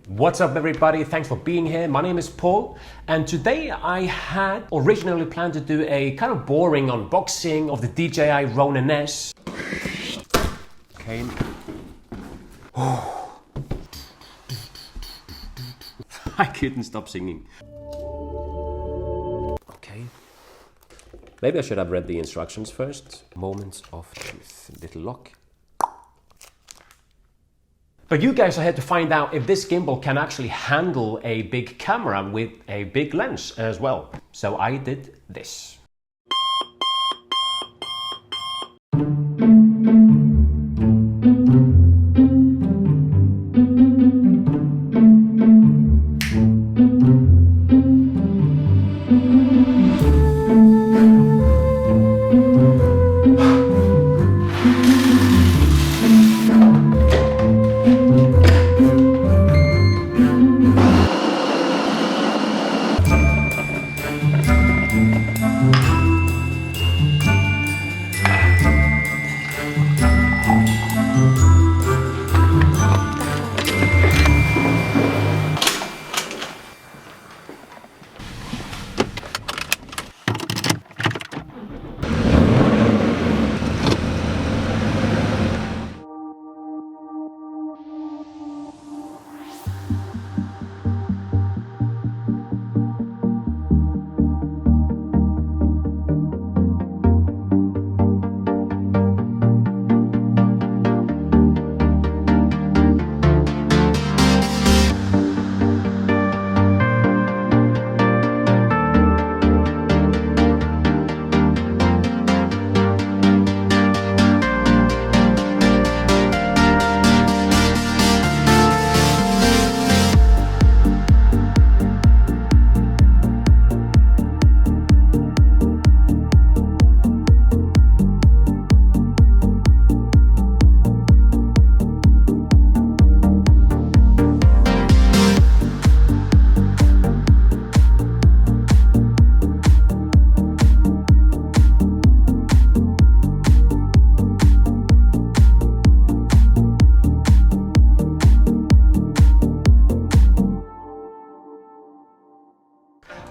What's up everybody, thanks for being here. My name is Paul and today I had originally planned to do a kind of boring unboxing of the DJI RONIN S. Okay. I couldn't stop singing. Okay. Maybe I should have read the instructions first. Moments of truth. Little lock. But you guys had to find out if this gimbal can actually handle a big camera with a big lens as well. So I did this.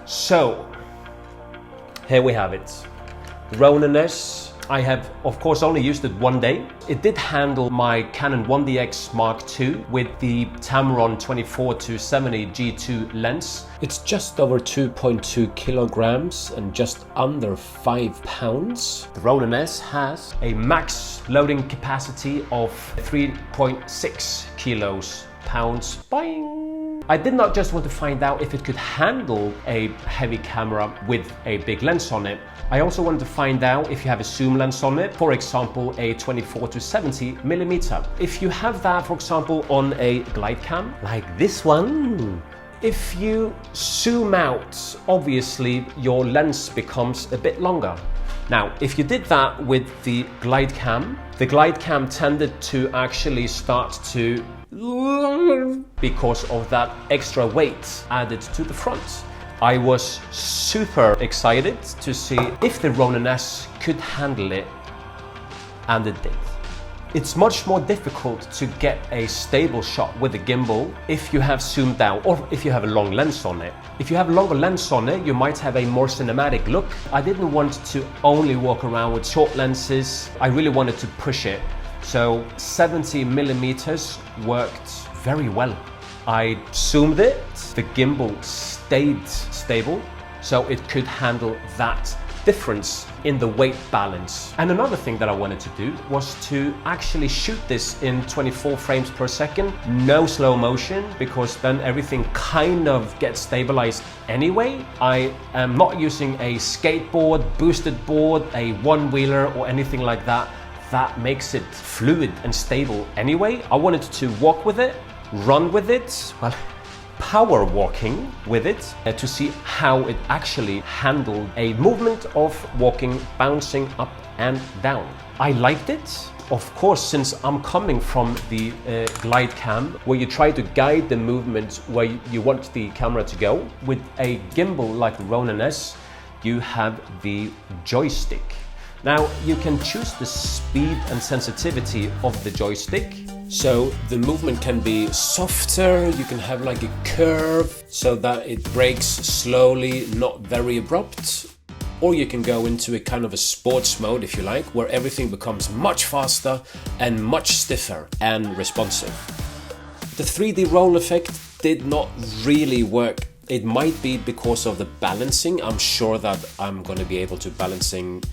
So, here we have it. RONIN S. I have, of course, only used it one day. It did handle my Canon 1DX Mark II with the Tamron 24-70 G2 lens. It's just over 2.2 kilograms and just under 5 pounds. The RONIN S has a max loading capacity of 3.6 pounds. Bang! I did not just want to find out if it could handle a heavy camera with a big lens on it. I also wanted to find out if you have a zoom lens on it, for example a 24-70mm. If you have that, for example, on a Glidecam like this one, if you zoom out, obviously your lens becomes a bit longer. Now, if you did that with the Glidecam tended to actually start to because of that extra weight added to the front. I was super excited to see if the RONIN S could handle it, and it did. It's much more difficult to get a stable shot with a gimbal if you have zoomed out or if you have a long lens on it. If you have a longer lens on it, you might have a more cinematic look. I didn't want to only walk around with short lenses. I really wanted to push it. So 70mm worked very well. I zoomed it, the gimbal stayed stable, so it could handle that difference in the weight balance. And another thing that I wanted to do was to actually shoot this in 24 frames per second, no slow motion, because then everything kind of gets stabilized anyway. I am not using a skateboard, boosted board, a one-wheeler or anything like that. That makes it fluid and stable anyway. I wanted to walk with it, run with it, well, power walking with it to see how it actually handled a movement of walking, bouncing up and down. I liked it. Of course, since I'm coming from the Glidecam, where you try to guide the movement where you want the camera to go, with a gimbal like the RONIN S, you have the joystick. Now you can choose the speed and sensitivity of the joystick. So the movement can be softer, you can have like a curve so that it breaks slowly, not very abrupt. Or you can go into a kind of a sports mode, if you like, where everything becomes much faster and much stiffer and responsive. The 3D roll effect did not really work. It might be because of the balancing. I'm sure that I'm going to be able to balancing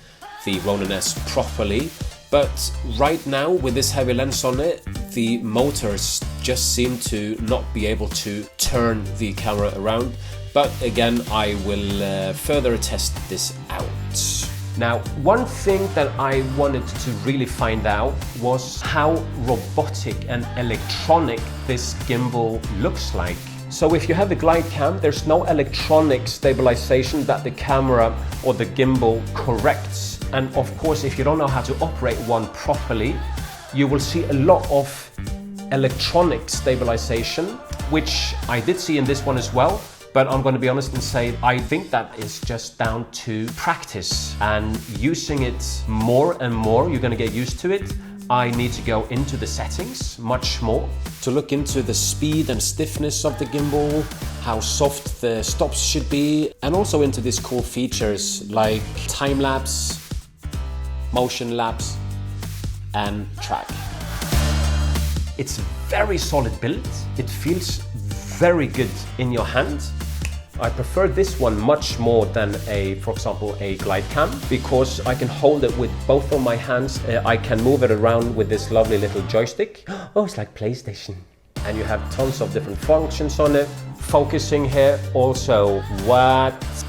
the Ronin S properly. But right now, with this heavy lens on it, the motors just seem to not be able to turn the camera around. But again, I will further test this out. Now, one thing that I wanted to really find out was how robotic and electronic this gimbal looks like. So if you have the Glidecam, there's no electronic stabilization that the camera or the gimbal corrects. And of course, if you don't know how to operate one properly, you will see a lot of electronic stabilization, which I did see in this one as well. But I'm going to be honest and say I think that is just down to practice and using it more and more. You're going to get used to it. I need to go into the settings much more to look into the speed and stiffness of the gimbal, how soft the stops should be, and also into these cool features like time lapse, motion lapse, and track. It's very solid build. It feels very good in your hand. I prefer this one much more than for example, a Glidecam, because I can hold it with both of my hands. I can move it around with this lovely little joystick. Oh, it's like PlayStation. And you have tons of different functions on it. Focusing here, also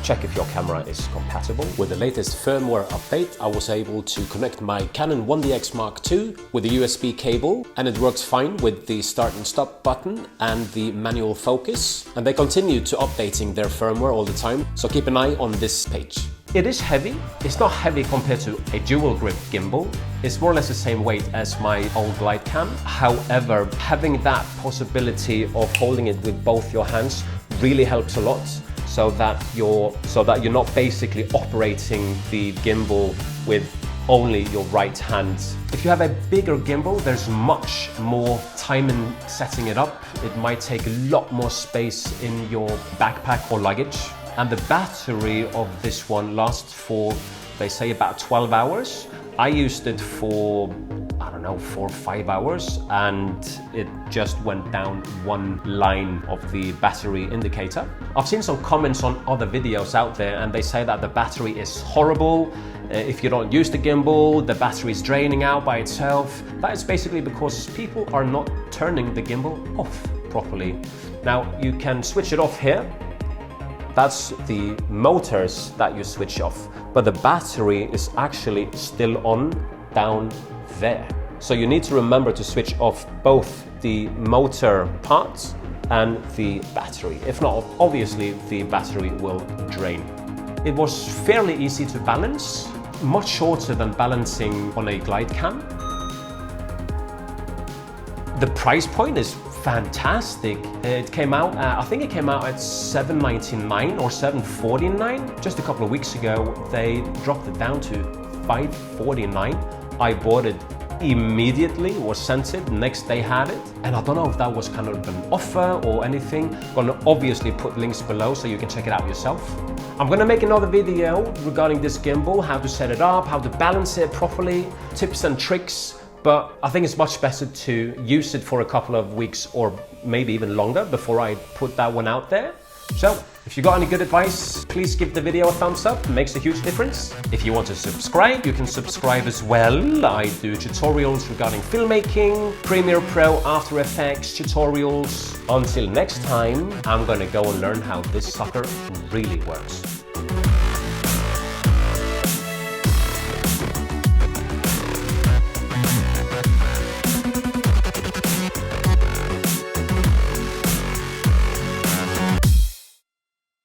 check if your camera is compatible. With the latest firmware update, I was able to connect my Canon 1DX Mark II with a USB cable, and it works fine with the start and stop button and the manual focus. And they continue to updating their firmware all the time, so keep an eye on this page. It is heavy. It's not heavy compared to a dual grip gimbal. It's more or less the same weight as my old Glidecam. However, having that possibility of holding it with both your hands really helps a lot, so that you're not basically operating the gimbal with only your right hand. If you have a bigger gimbal, there's much more time in setting it up. It might take a lot more space in your backpack or luggage. And the battery of this one lasts for, they say, about 12 hours. I used it for, I don't know, 4 or 5 hours, and it just went down one line of the battery indicator. I've seen some comments on other videos out there, and they say that the battery is horrible. If you don't use the gimbal, the battery is draining out by itself. That is basically because people are not turning the gimbal off properly. Now, you can switch it off here. That's the motors that you switch off, but the battery is actually still on down there. So you need to remember to switch off both the motor parts and the battery. If not, obviously the battery will drain. It was fairly easy to balance, much shorter than balancing on a Glidecam. The price point is fantastic. It came out, I think it came out at $7.99 or $7.49. Just a couple of weeks ago, they dropped it down to $5.49. I bought it immediately, was sent it, next day had it. And I don't know if that was kind of an offer or anything. I'm gonna obviously put links below so you can check it out yourself. I'm gonna make another video regarding this gimbal, how to set it up, how to balance it properly, tips and tricks. But I think it's much better to use it for a couple of weeks or maybe even longer before I put that one out there. So if you got any good advice, please give the video a thumbs up. It makes a huge difference. If you want to subscribe, you can subscribe as well. I do tutorials regarding filmmaking, Premiere Pro, After Effects tutorials. Until next time, I'm gonna go and learn how this sucker really works.